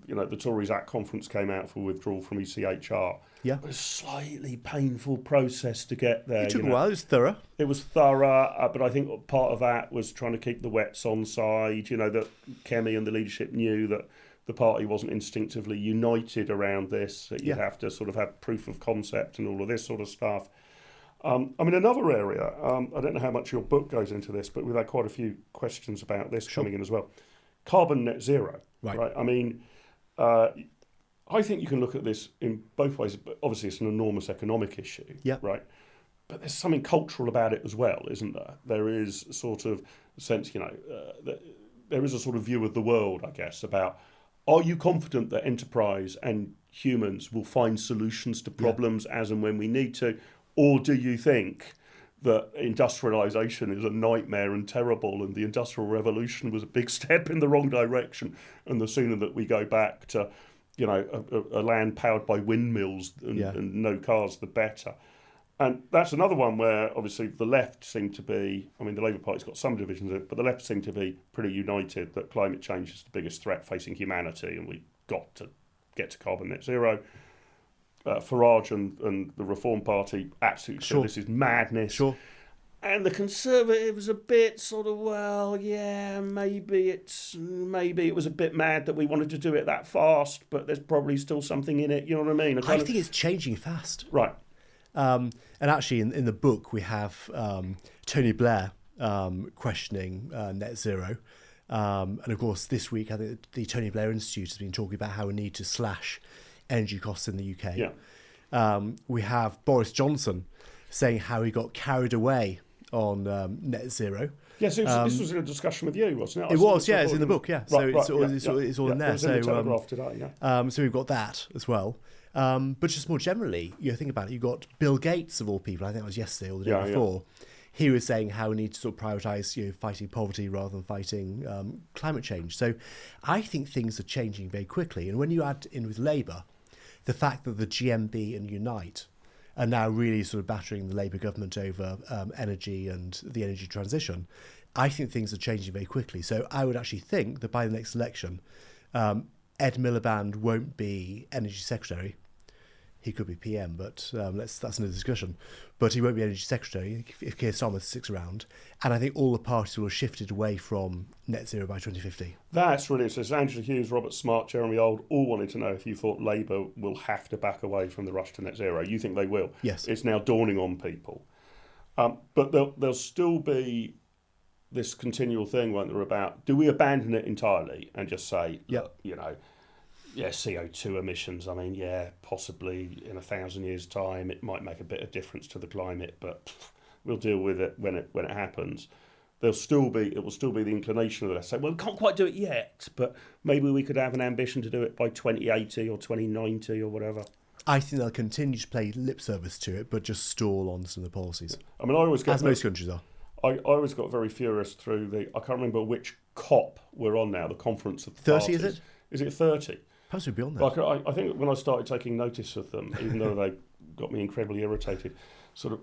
the Tories at conference came out for withdrawal from ECHR. Yeah. It was a slightly painful process to get there. It took a while. It was thorough. It was thorough, but I think part of that was trying to keep the wets on side. That Kemi and the leadership knew that the party wasn't instinctively united around this, that you'd have to sort of have proof of concept and all of this sort of stuff. Another area, I don't know how much your book goes into this, but we've had quite a few questions about this coming in as well. Carbon net zero. Right? I mean, I think you can look at this in both ways. But obviously, it's an enormous economic issue, right? But there's something cultural about it as well, isn't there? There is sort of a sense, there is a sort of view of the world, I guess, about, are you confident that enterprise and humans will find solutions to problems as and when we need to? Or do you think that industrialisation is a nightmare and terrible, and the Industrial Revolution was a big step in the wrong direction, and the sooner that we go back to, a land powered by windmills and no cars, the better. And that's another one where obviously the left seem to be, the Labour Party's got some divisions in it, but the left seem to be pretty united that climate change is the biggest threat facing humanity, and we've got to get to carbon net zero. Farage and the Reform Party absolutely sure this is madness. Sure. And the Conservatives a bit sort of, maybe it was a bit mad that we wanted to do it that fast, but there's probably still something in it. You know what I mean? I think it's changing fast. Right. And actually, in the book, we have Tony Blair questioning net zero. And of course, this week, I think the Tony Blair Institute has been talking about how we need to slash energy costs in the UK. Yeah. We have Boris Johnson saying how he got carried away on net zero. Yes, this was in a discussion with you, wasn't it? It was, it's in the book, yeah. So it's all in there. It was in the Telegraph today, so we've got that as well. But just more generally, think about it, you've got Bill Gates, of all people, I think it was yesterday or the day before, he was saying how we need to sort of prioritise fighting poverty rather than fighting climate change. So I think things are changing very quickly. And when you add in with Labour, the fact that the GMB and Unite are now really sort of battering the Labour government over energy and the energy transition, I think things are changing very quickly. So I would actually think that by the next election, Ed Miliband won't be Energy Secretary. He could be PM, but that's another discussion. But he won't be Energy Secretary if Keir Starmer sticks around. And I think all the parties will have shifted away from net zero by 2050. That's really interesting. Angela Hughes, Robert Smart, Jeremy Auld all wanted to know if you thought Labour will have to back away from the rush to net zero. You think they will? Yes. It's now dawning on people. But there'll still be this continual thing, won't there, about do we abandon it entirely and just say, look, CO2 emissions, I mean, possibly in 1,000 years' time it might make a bit of difference to the climate, but we'll deal with it when it happens. It will still be the inclination of us say, well, we can't quite do it yet, but maybe we could have an ambition to do it by 2080 or 2090 or whatever. I think they'll continue to play lip service to it, but just stall on some of the policies. I mean, I always get, as most countries are. I always got very furious through I can't remember which COP we're on now, the Conference of the 30, Parties. is it? Is it 30? Perhaps we'd be on that. Like I think when I started taking notice of them, even though they got me incredibly irritated, sort of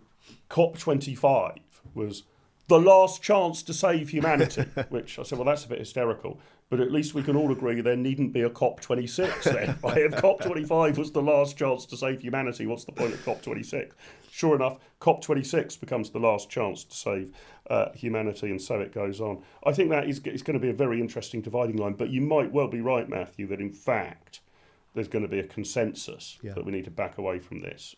COP25 was the last chance to save humanity, which I said, well, that's a bit hysterical. But at least we can all agree there needn't be a COP26 then. If COP25 was the last chance to save humanity, what's the point of COP26? Sure enough, COP26 becomes the last chance to save humanity, and so it goes on. I think that is going to be a very interesting dividing line, but you might well be right, Matthew, that in fact there's going to be a consensus that we need to back away from this.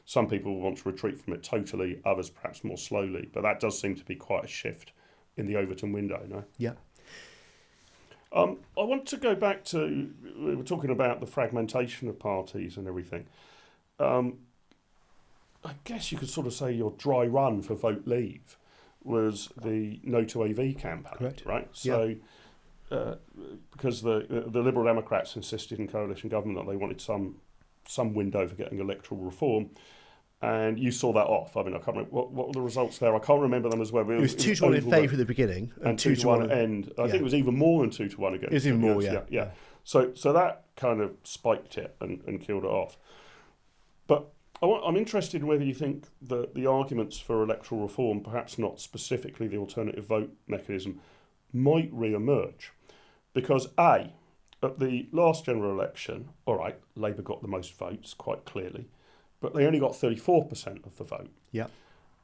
Some people want to retreat from it totally, others perhaps more slowly, but that does seem to be quite a shift in the Overton window, no? Yeah. I want to go back to, we were talking about the fragmentation of parties and everything. I guess you could sort of say your dry run for Vote Leave was the No to AV campaign, correct, right? So, because the Liberal Democrats insisted in coalition government that they wanted some window for getting electoral reform, and you saw that off. I mean, I can't remember what were the results there. I can't remember them as well. It was 2-1 in favour at the beginning, and 2-1 at the end. I think it was even more than 2-1 against. It was even more, yeah. So that kind of spiked it and killed it off. But I'm interested in whether you think that the arguments for electoral reform, perhaps not specifically the alternative vote mechanism, might re-emerge. Because A, at the last general election, all right, Labour got the most votes, quite clearly, but they only got 34% of the vote. Yeah.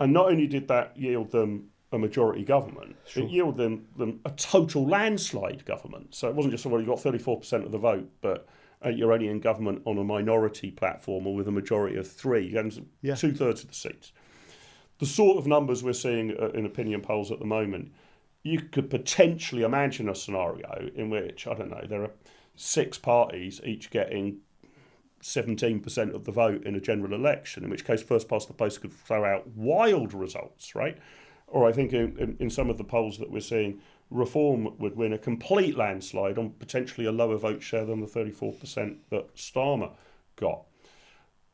And not only did that yield them a majority government, it yielded them a total landslide government. So it wasn't just, well, you got 34% of the vote, but you're only in government on a minority platform or with a majority of 3, and 2/3 of the seats. The sort of numbers we're seeing in opinion polls at the moment, you could potentially imagine a scenario in which, I don't know, there are 6 parties each getting 17% of the vote in a general election, in which case first past the post could throw out wild results, right? Or I think in some of the polls that we're seeing, Reform would win a complete landslide on potentially a lower vote share than the 34% that Starmer got.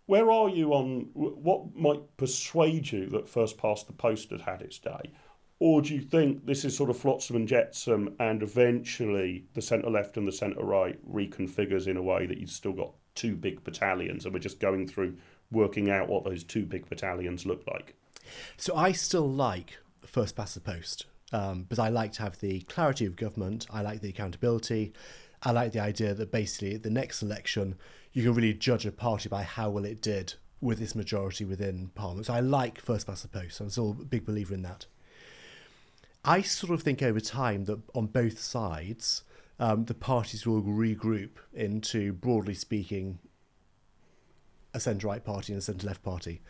Where are you on what might persuade you that first past the post had its day? Or do you think this is sort of flotsam and jetsam and eventually the centre-left and the centre-right reconfigures in a way that you've still got 2 big battalions and we're just going through working out what those 2 big battalions look like? So I still like first past the post. But I like to have the clarity of government, I like the accountability, I like the idea that basically at the next election you can really judge a party by how well it did with this majority within Parliament. So I like first past the post, I'm still a big believer in that. I sort of think over time that on both sides the parties will regroup into, broadly speaking, a centre-right party and a centre-left party.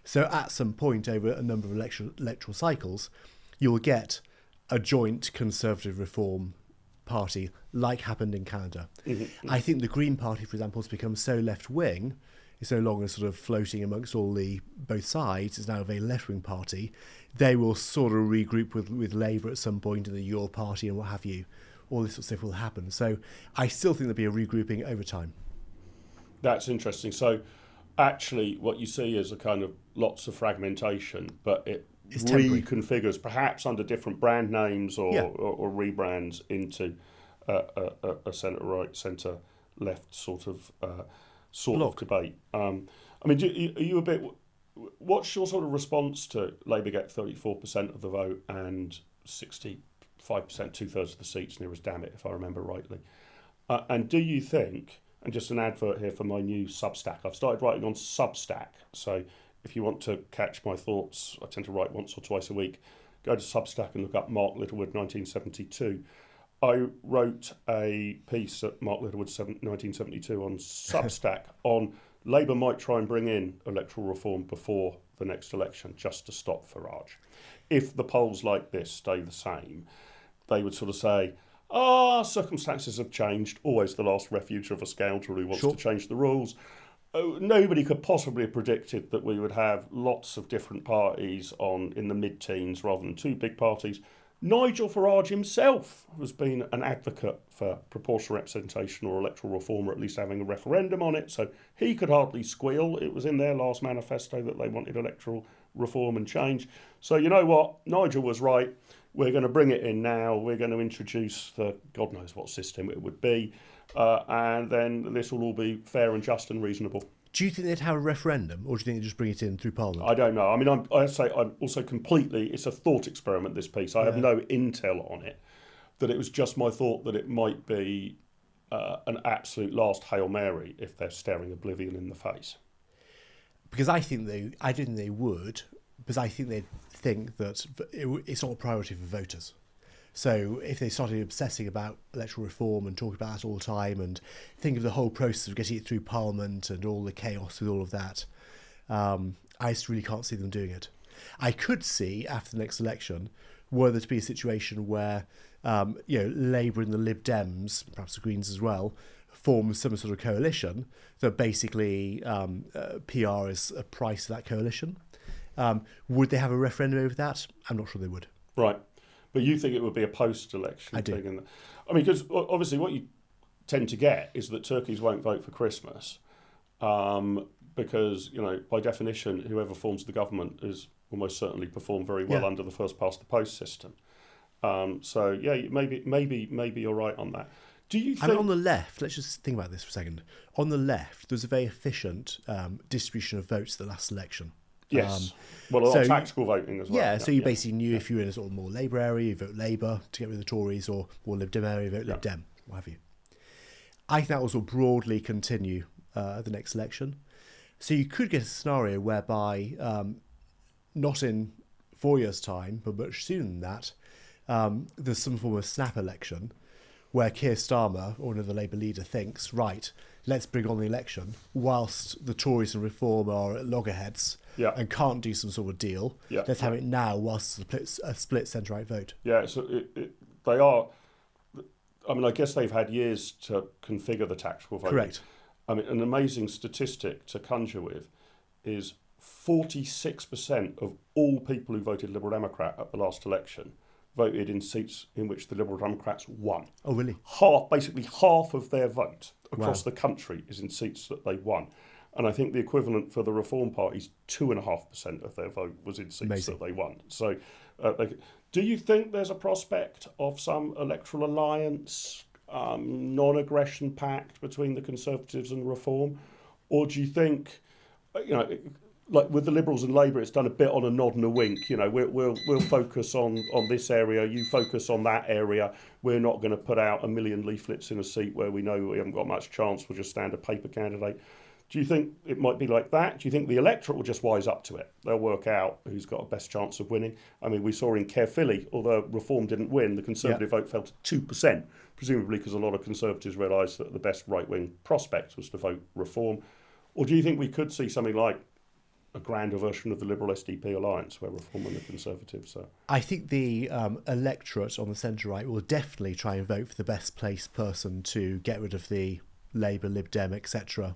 So at some point over a number of electoral cycles, you'll get a joint Conservative Reform party like happened in Canada. Mm-hmm. I think the Green Party, for example, has become so left-wing, it's no longer sort of floating amongst both sides, it's now a very left-wing party. They will sort of regroup with Labour at some point in the Your Party and what have you. All this sort of stuff will happen. So I still think there'll be a regrouping over time. That's interesting. So actually what you see is a kind of lots of fragmentation, but it's reconfigures, perhaps under different brand names or rebrands into a centre-right, centre-left sort of debate. I mean, are you what's your sort of response to Labour get 34% of the vote and 65%, two-thirds of the seats near as damn it, if I remember rightly. And do you think, and just an advert here for my new Substack, I've started writing on Substack, so if you want to catch my thoughts, I tend to write once or twice a week, go to Substack and look up Mark Littlewood 1972. I wrote a piece at Mark Littlewood 1972 on Substack on Labour might try and bring in electoral reform before the next election just to stop Farage. If the polls like this stay the same, they would sort of say, circumstances have changed, always the last refuge of a scoundrel who wants to change the rules. Nobody could possibly have predicted that we would have lots of different parties in the mid-teens rather than two big parties. Nigel Farage himself has been an advocate for proportional representation or electoral reform, or at least having a referendum on it, so he could hardly squeal. It was in their last manifesto that they wanted electoral reform and change. So you know what? Nigel was right. We're going to bring it in now. We're going to introduce the God knows what system it would be, and then this will all be fair and just and reasonable. Do you think they'd have a referendum, or do you think they'd just bring it in through Parliament? I don't know. I mean, I'm also completely, it's a thought experiment, this piece. I have no intel on it, that it was just my thought that it might be an absolute last Hail Mary if they're staring oblivion in the face. Because I think I didn't think they would, because I think they'd think that it's not a priority for voters. So if they started obsessing about electoral reform and talking about it all the time and think of the whole process of getting it through Parliament and all the chaos with all of that, I just really can't see them doing it. I could see after the next election, were there to be a situation where Labour and the Lib Dems, perhaps the Greens as well, form some sort of coalition that basically PR is a price of that coalition. Would they have a referendum over that? I'm not sure they would. Right. But you think it would be a post-election thing? Do. I mean, because obviously what you tend to get is that turkeys won't vote for Christmas because, by definition, whoever forms the government is almost certainly performed very well under the first-past-the-post system. Maybe you're right on that. Do you think... And on the left, let's just think about this for a second. On the left, there's a very efficient distribution of votes at the last election. Yes. A lot of tactical voting as well. Yeah, so you basically knew if you were in a sort of more Labour area, you vote Labour to get rid of the Tories, or more Lib Dem area, you vote Lib Dem, what have you. I think that will sort of broadly continue the next election. So you could get a scenario whereby, not in 4 years' time, but much sooner than that, there's some form of snap election where Keir Starmer or another Labour leader thinks, right, let's bring on the election whilst the Tories and Reform are at loggerheads and can't do some sort of deal. Yeah. Let's have it now whilst it's a split centre-right vote. Yeah, so they are... I mean, I guess they've had years to configure the tactical voting. Correct. I mean, an amazing statistic to conjure with is 46% of all people who voted Liberal Democrat at the last election voted in seats in which the Liberal Democrats won. Oh, really? Basically half of their vote across the country is in seats that they won. And I think the equivalent for the Reform Party's 2.5% of their vote was in seats that they won. So do you think there's a prospect of some electoral alliance, non-aggression pact between the Conservatives and Reform? Or do you think, like with the Liberals and Labour, it's done a bit on a nod and a wink. We'll focus on this area, you focus on that area. We're not going to put out 1 million leaflets in a seat where we know we haven't got much chance. We'll just stand a paper candidate. Do you think it might be like that? Do you think the electorate will just wise up to it? They'll work out who's got a best chance of winning. I mean, we saw in Caerphilly, although Reform didn't win, the Conservative vote fell to 2%, presumably because a lot of Conservatives realised that the best right-wing prospect was to vote Reform. Or do you think we could see something like a grander version of the Liberal SDP alliance where Reform and the Conservatives are? I think the electorate on the centre-right will definitely try and vote for the best placed person to get rid of the Labour, Lib Dem, etc.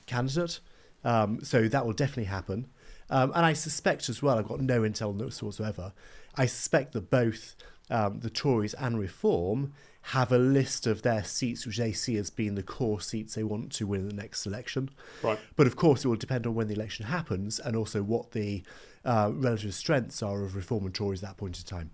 Candidate. So that will definitely happen. And I suspect as well, I've got no intel on this whatsoever, I suspect that both the Tories and Reform have a list of their seats which they see as being the core seats they want to win in the next election. Right. But of course it will depend on when the election happens and also what the relative strengths are of Reform and Tories at that point in time.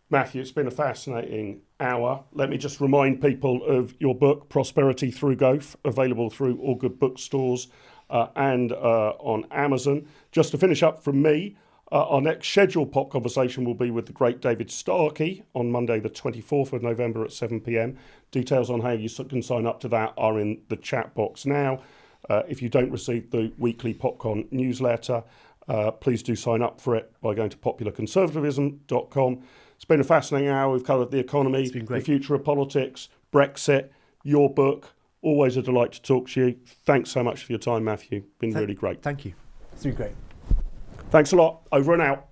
Matthew, it's been a fascinating hour. Let me just remind people of your book, Prosperity Through Growth, available through all good bookstores and on Amazon. Just to finish up from me, Our next scheduled pop conversation will be with the great David Starkey on Monday, the 24th of November at 7 p.m. Details on how you can sign up to that are in the chat box now. If you don't receive the weekly Popcon newsletter, please do sign up for it by going to popularconservatism.com. It's been a fascinating hour. We've covered the economy, the future of politics, Brexit, your book. Always a delight to talk to you. Thanks so much for your time, Matthew. Been really great. Thank you. It's been great. Thanks a lot. Over and out.